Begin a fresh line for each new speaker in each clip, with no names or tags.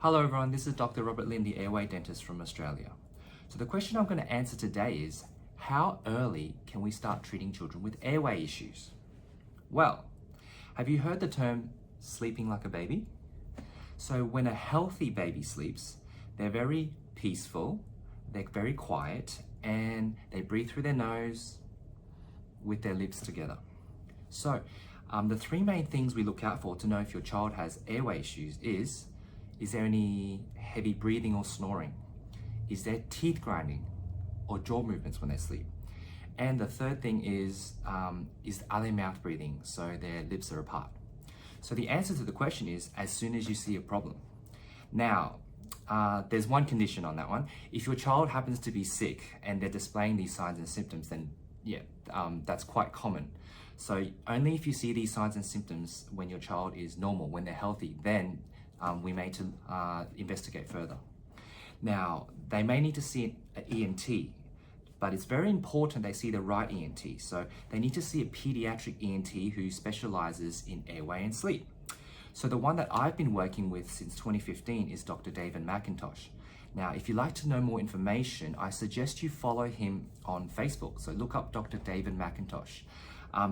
Hello everyone, this is Dr. Robert Lin, the Airway dentist from Australia. So the question I'm going to answer today is, how early can we start treating children with airway issues? Well, have you heard the term sleeping like a baby? So when a healthy baby sleeps, they're very peaceful, they're very quiet, and they breathe through their nose with their lips together. So the three main things we look out for to know if your child has airway issues is there any heavy breathing or snoring? Is there teeth grinding or jaw movements when they sleep? And the third thing is are they mouth breathing, so their lips are apart? So the answer to the question is as soon as you see a problem. Now, there's one condition on that one. If your child happens to be sick and they're displaying these signs and symptoms, then yeah, that's quite common. So only if you see these signs and symptoms when your child is normal, when they're healthy, then we may to investigate further. Now, they may need to see an ENT, but it's very important they see the right ENT. So they need to see a pediatric ENT who specializes in airway and sleep. So the one that I've been working with since 2015 is Dr. David McIntosh. Now, if you'd like to know more information, I suggest you follow him on Facebook. So look up Dr. David McIntosh.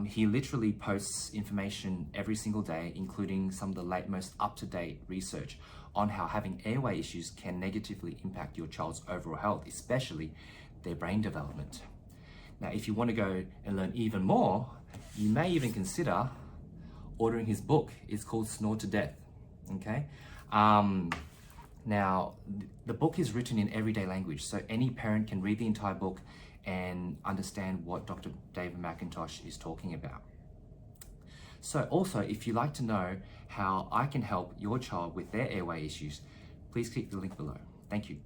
He literally posts information every single day, including some of the most up-to-date research on how having airway issues can negatively impact your child's overall health, especially their brain development. Now, if you want to go and learn even more, you may even consider ordering his book. It's called Snore to Death, okay? Now, the book is written in everyday language, so any parent can read the entire book and understand what Dr. David McIntosh is talking about. So also, if you'd like to know how I can help your child with their airway issues, please click the link below. Thank you.